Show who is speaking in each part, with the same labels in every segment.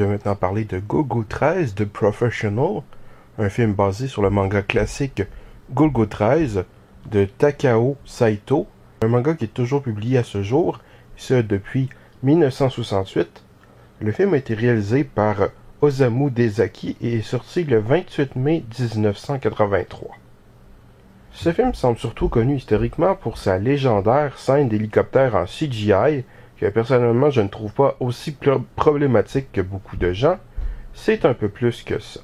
Speaker 1: Je vais maintenant parler de Golgo 13 de Professional, un film basé sur le manga classique Golgo 13 de Takao Saito, un manga qui est toujours publié à ce jour, ce depuis 1968. Le film a été réalisé par Osamu Dezaki et est sorti le 28 mai 1983. Ce film semble surtout connu historiquement pour sa légendaire scène d'hélicoptère en CGI, que personnellement je ne trouve pas aussi problématique que beaucoup de gens. C'est un peu plus que ça.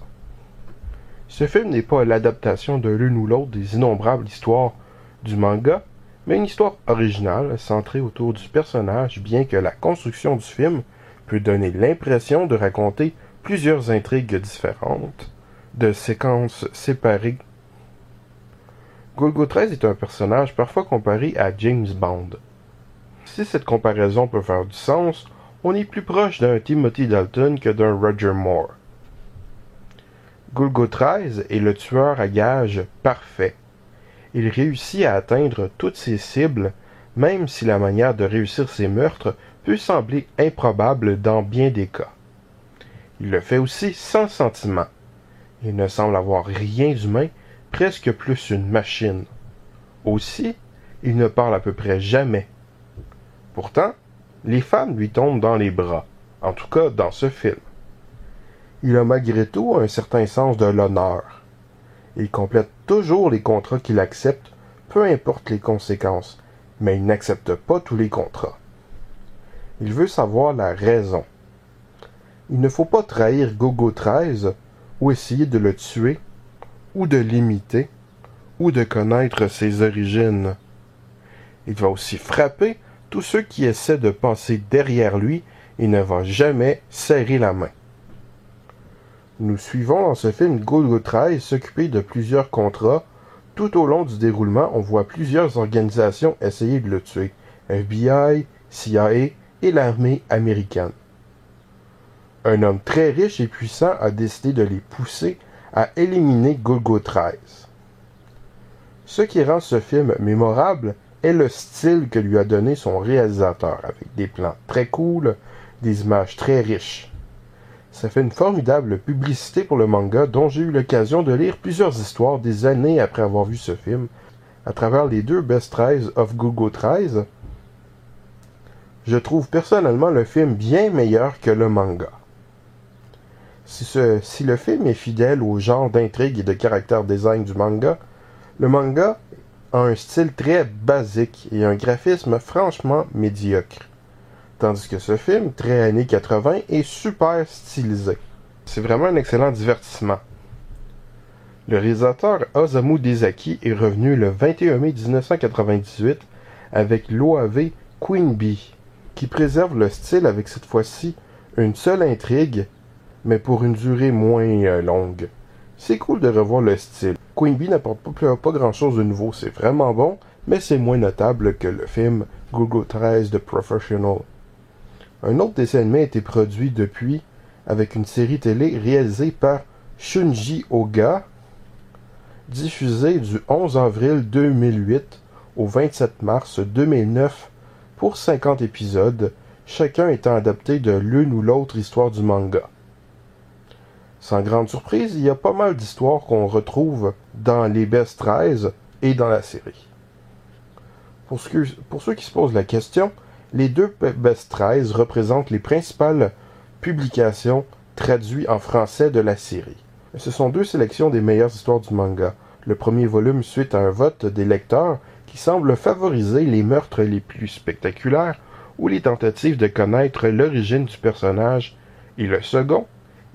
Speaker 1: Ce film n'est pas l'adaptation de l'une ou l'autre des innombrables histoires du manga, mais une histoire originale centrée autour du personnage, bien que la construction du film peut donner l'impression de raconter plusieurs intrigues différentes, de séquences séparées. Golgo 13 est un personnage parfois comparé à James Bond. Si cette comparaison peut faire du sens, on est plus proche d'un Timothy Dalton que d'un Roger Moore. Golgo 13 est le tueur à gages parfait. Il réussit à atteindre toutes ses cibles, même si la manière de réussir ses meurtres peut sembler improbable dans bien des cas. Il le fait aussi sans sentiment. Il ne semble avoir rien d'humain, presque plus une machine. Aussi, il ne parle à peu près jamais. Pourtant, les femmes lui tombent dans les bras, en tout cas dans ce film. Il a malgré tout un certain sens de l'honneur. Il complète toujours les contrats qu'il accepte, peu importe les conséquences, mais il n'accepte pas tous les contrats. Il veut savoir la raison. Il ne faut pas trahir Golgo 13, ou essayer de le tuer, ou de l'imiter, ou de connaître ses origines. Il va aussi frapper tous ceux qui essaient de passer derrière lui et ne va jamais serrer la main. Nous suivons dans ce film Golgo 13 s'occuper de plusieurs contrats. Tout au long du déroulement, on voit plusieurs organisations essayer de le tuer. FBI, CIA et l'armée américaine. Un homme très riche et puissant a décidé de les pousser à éliminer Golgo 13. Ce qui rend ce film mémorable est le style que lui a donné son réalisateur, avec des plans très cool, des images très riches. Ça fait une formidable publicité pour le manga dont j'ai eu l'occasion de lire plusieurs histoires des années après avoir vu ce film, à travers les deux Best 13 of Golgo 13. Je trouve personnellement le film bien meilleur que le manga. Si le film est fidèle au genre d'intrigue et de caractère design du manga, le manga a un style très basique et un graphisme franchement médiocre. Tandis que ce film, très années 80, est super stylisé. C'est vraiment un excellent divertissement. Le réalisateur Osamu Dezaki est revenu le 21 mai 1998 avec l'OAV Queen Bee, qui préserve le style avec cette fois-ci une seule intrigue, mais pour une durée moins longue. C'est cool de revoir le style. Queen Bee n'apporte pas grand-chose de nouveau, c'est vraiment bon, mais c'est moins notable que le film Golgo 13 de Professional. Un autre dessin animé a été produit depuis avec une série télé réalisée par Shunji Oga, diffusée du 11 avril 2008 au 27 mars 2009 pour 50 épisodes, chacun étant adapté de l'une ou l'autre histoire du manga. Sans grande surprise, il y a pas mal d'histoires qu'on retrouve dans les Best 13 et dans la série. Pour ceux qui se posent la question, les deux Best 13 représentent les principales publications traduites en français de la série. Ce sont deux sélections des meilleures histoires du manga. Le premier volume suite à un vote des lecteurs qui semble favoriser les meurtres les plus spectaculaires ou les tentatives de connaître l'origine du personnage, et le second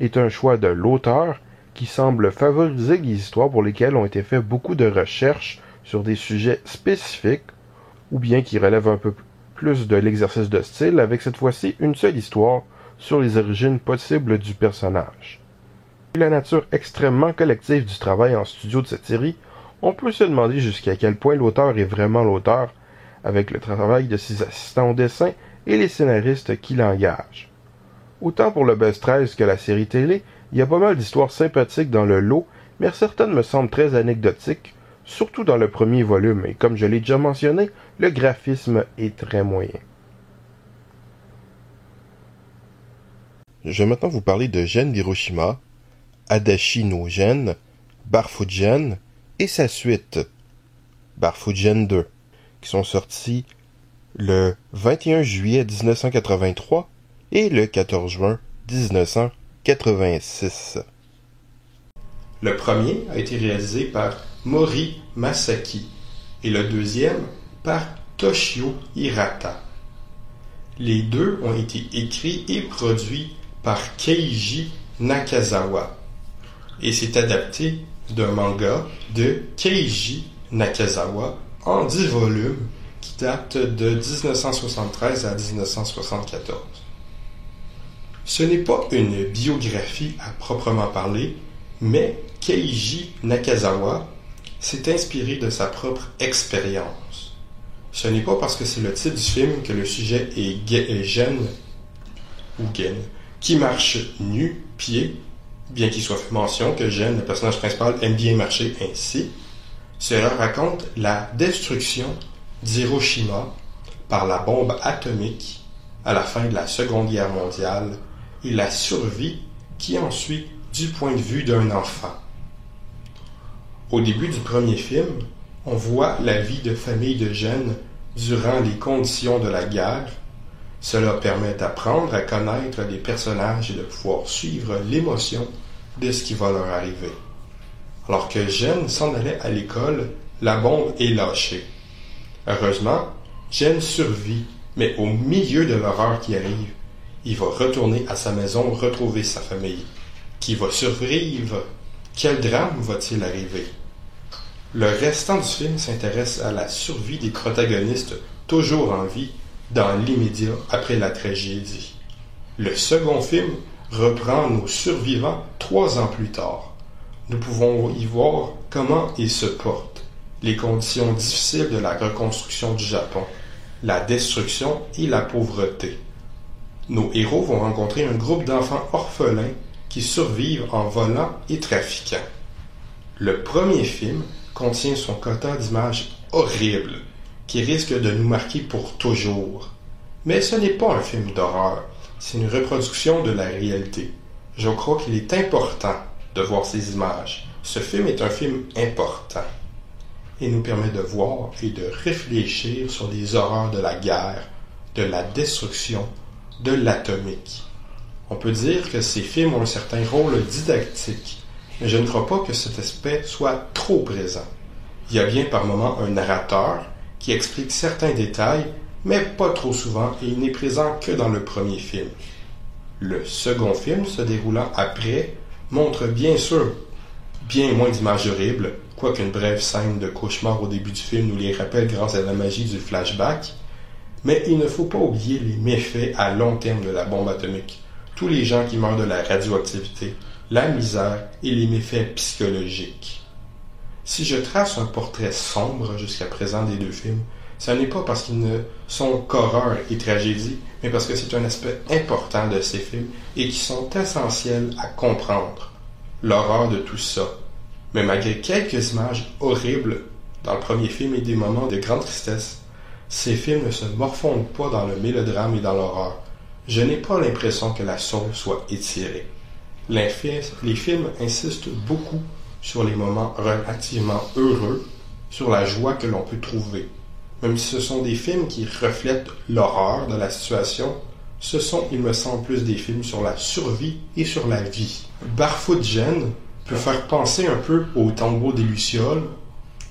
Speaker 1: est un choix de l'auteur qui semble favoriser les histoires pour lesquelles ont été fait beaucoup de recherches sur des sujets spécifiques ou bien qui relèvent un peu plus de l'exercice de style avec cette fois-ci une seule histoire sur les origines possibles du personnage. Vu la nature extrêmement collective du travail en studio de cette série, on peut se demander jusqu'à quel point l'auteur est vraiment l'auteur avec le travail de ses assistants au dessin et les scénaristes qui l'engagent. Autant pour le Best 13 que la série télé, il y a pas mal d'histoires sympathiques dans le lot, mais certaines me semblent très anecdotiques, surtout dans le premier volume, et comme je l'ai déjà mentionné, le graphisme est très moyen. Je vais maintenant vous parler de Gen d'Hiroshima, Adachi no Gen, Barfugen et sa suite, Barfugen 2, qui sont sortis le 21 juillet 1983 et le 14 juin 1986. Le premier a été réalisé par Mori Masaki et le deuxième par Toshio Hirata. Les deux ont été écrits et produits par Keiji Nakazawa et c'est adapté d'un manga de Keiji Nakazawa en 10 volumes qui date de 1973 à 1974. Ce n'est pas une biographie à proprement parler, mais Keiji Nakazawa s'est inspiré de sa propre expérience. Ce n'est pas parce que c'est le titre du film que le sujet est Gen ou Gen, qui marche nu, pied, bien qu'il soit fait mention que Gen, le personnage principal, aime bien marcher ainsi. Cela raconte la destruction d'Hiroshima par la bombe atomique à la fin de la Seconde Guerre mondiale et la survie qui en suit du point de vue d'un enfant. Au début du premier film, on voit la vie de famille de Gen durant les conditions de la guerre. Cela permet d'apprendre à connaître les personnages et de pouvoir suivre l'émotion de ce qui va leur arriver. Alors que Gen s'en allait à l'école, la bombe est lâchée. Heureusement, Gen survit, mais au milieu de l'horreur qui arrive, il va retourner à sa maison retrouver sa famille. Qui va survivre? Quel drame va-t-il arriver? Le restant du film s'intéresse à la survie des protagonistes toujours en vie dans l'immédiat après la tragédie. Le second film reprend nos survivants 3 ans plus tard. Nous pouvons y voir comment ils se portent, les conditions difficiles de la reconstruction du Japon, la destruction et la pauvreté. Nos héros vont rencontrer un groupe d'enfants orphelins qui survivent en volant et trafiquant. Le premier film contient son quota d'images horribles qui risque de nous marquer pour toujours. Mais ce n'est pas un film d'horreur, c'est une reproduction de la réalité. Je crois qu'il est important de voir ces images. Ce film est un film important et nous permet de voir et de réfléchir sur les horreurs de la guerre, de la destruction, de l'atomique. On peut dire que ces films ont un certain rôle didactique, mais je ne crois pas que cet aspect soit trop présent. Il y a bien par moments un narrateur qui explique certains détails, mais pas trop souvent, et il n'est présent que dans le premier film. Le second film, se déroulant après, montre bien sûr bien moins d'images horribles, quoiqu'une brève scène de cauchemar au début du film nous les rappelle grâce à la magie du flashback, mais il ne faut pas oublier les méfaits à long terme de la bombe atomique, tous les gens qui meurent de la radioactivité, la misère et les méfaits psychologiques. Si je trace un portrait sombre jusqu'à présent des deux films, ce n'est pas parce qu'ils ne sont qu'horreur et tragédie, mais parce que c'est un aspect important de ces films et qui sont essentiels à comprendre l'horreur de tout ça. Mais malgré quelques images horribles dans le premier film et des moments de grande tristesse, ces films ne se morfondent pas dans le mélodrame et dans l'horreur. Je n'ai pas l'impression que la sauce soit étirée. Les films insistent beaucoup sur les moments relativement heureux, sur la joie que l'on peut trouver. Même si ce sont des films qui reflètent l'horreur de la situation, ce sont, il me semble, plus des films sur la survie et sur la vie. Barfugen peut faire penser un peu au Tombeau des Lucioles,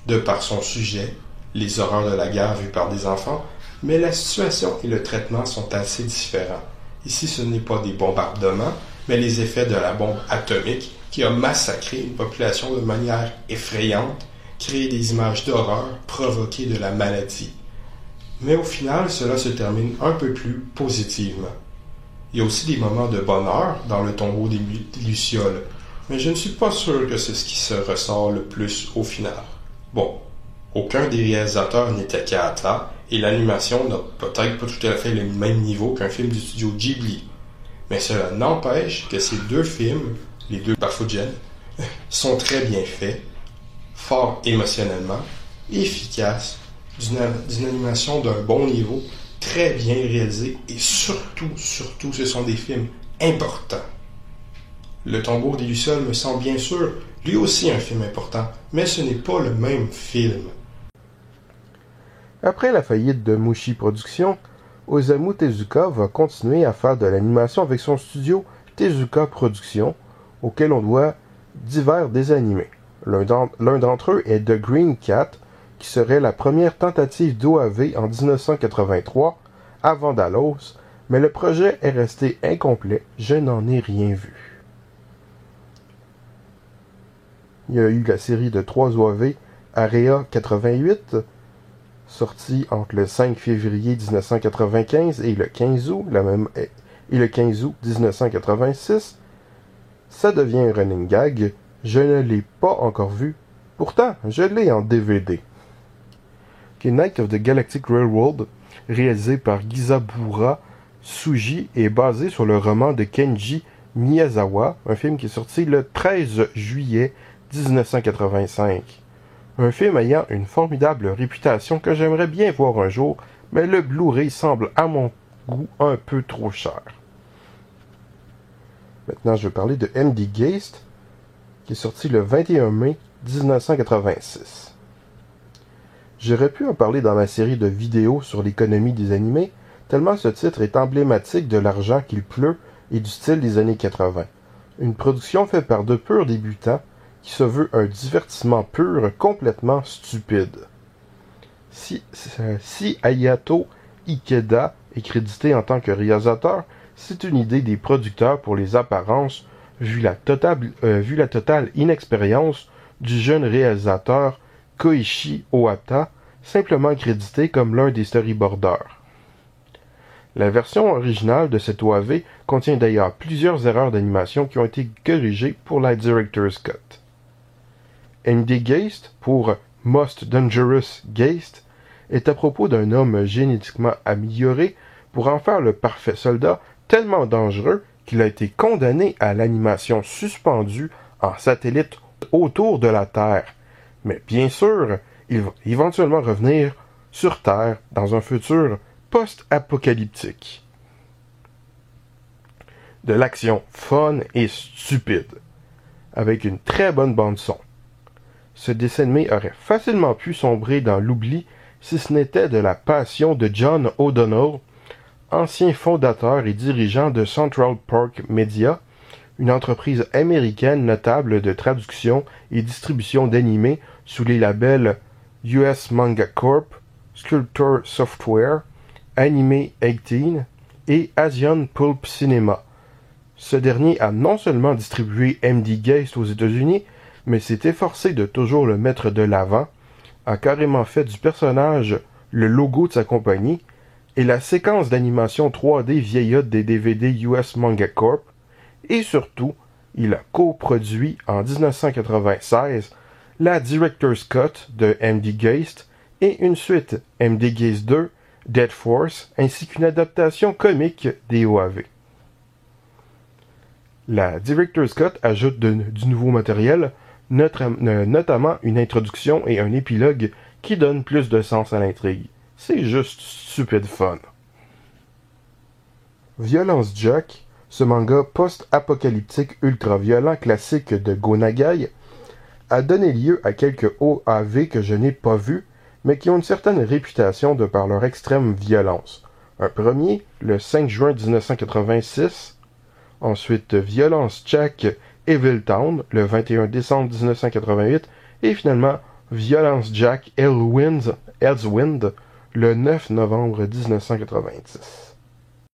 Speaker 1: de par son sujet, les horreurs de la guerre vues par des enfants, mais la situation et le traitement sont assez différents. Ici, ce n'est pas des bombardements, mais les effets de la bombe atomique qui a massacré une population de manière effrayante, créé des images d'horreur, provoqué de la maladie. Mais au final, cela se termine un peu plus positivement. Il y a aussi des moments de bonheur dans le Tombeau des Lucioles, mais je ne suis pas sûr que c'est ce qui se ressort le plus au final. Bon, aucun des réalisateurs n'est Takahata, et l'animation n'a peut-être pas tout à fait le même niveau qu'un film du studio Ghibli. Mais cela n'empêche que ces deux films, les deux Barfugen, sont très bien faits, forts émotionnellement, efficaces, d'une animation d'un bon niveau, très bien réalisés, et surtout, ce sont des films
Speaker 2: important. Le tombeau des Lucioles me semble bien sûr lui aussi un film important, mais ce n'est pas le même film.
Speaker 1: Après la faillite de Mushi Productions, Osamu Tezuka va continuer à faire de l'animation avec son studio Tezuka Productions, auquel on doit divers des animés. L'un d'entre eux est The Green Cat, qui serait la première tentative d'OAV en 1983 à Vandalos, mais le projet est resté incomplet, je n'en ai rien vu. Il y a eu la série de 3 OAV Area 88, sortie entre le 5 février 1995 et le 15 août, et le 15 août 1986. Ça devient un running gag, je ne l'ai pas encore vu, pourtant je l'ai en DVD. Night of the Galactic Railroad, réalisé par Gizabura Tsuji, est basé sur le roman de Kenji Miyazawa, un film qui est sorti le 13 juillet 1985. Un film ayant une formidable réputation que j'aimerais bien voir un jour, mais le Blu-ray semble à mon goût un peu trop cher. Maintenant, je vais parler de M.D. Geist, qui est sorti le 21 mai 1986. J'aurais pu en parler dans ma série de vidéos sur l'économie des animés, tellement ce titre est emblématique de l'argent qu'il pleut et du style des années 80. Une production faite par de purs débutants, qui se veut un divertissement pur complètement stupide. Si Hayato Ikeda est crédité en tant que réalisateur, c'est une idée des producteurs pour les apparences, vu la totale inexpérience du jeune réalisateur Koichi Ohata, simplement crédité comme l'un des storyboarders. La version originale de cette OAV contient d'ailleurs plusieurs erreurs d'animation qui ont été corrigées pour la Director's Cut. M.D. Geist, pour Most Dangerous Geist, est à propos d'un homme génétiquement amélioré pour en faire le parfait soldat, tellement dangereux qu'il a été condamné à l'animation suspendue en satellite autour de la Terre. Mais bien sûr, il va éventuellement revenir sur Terre dans un futur post-apocalyptique. De l'action fun et stupide, avec une très bonne bande-son. Ce dessin animé aurait facilement pu sombrer dans l'oubli si ce n'était de la passion de John O'Donnell, ancien fondateur et dirigeant de Central Park Media, une entreprise américaine notable de traduction et distribution d'animés sous les labels US Manga Corp, Sculptor Software, Anime 18 et Asian Pulp Cinema. Ce dernier a non seulement distribué M.D. Geist aux États-Unis, mais s'est efforcé de toujours le mettre de l'avant, a carrément fait du personnage le logo de sa compagnie, et la séquence d'animation 3D vieillotte des DVD US Manga Corp, et surtout, il a coproduit en 1996 la Director's Cut de M.D. Geist et une suite M.D. Geist 2, Dead Force, ainsi qu'une adaptation comique des OAV. La Director's Cut ajoute du nouveau matériel, notamment une introduction et un épilogue qui donnent plus de sens à l'intrigue. C'est juste stupide fun. Violence Jack, ce manga post-apocalyptique ultra-violent classique de Go Nagai, a donné lieu à quelques OAV que je n'ai pas vus, mais qui ont une certaine réputation de par leur extrême violence. Un premier, le 5 juin 1986, ensuite Violence Jack Evil Town, le 21 décembre 1988, et finalement Violence Jack Edswind, le 9 novembre 1990.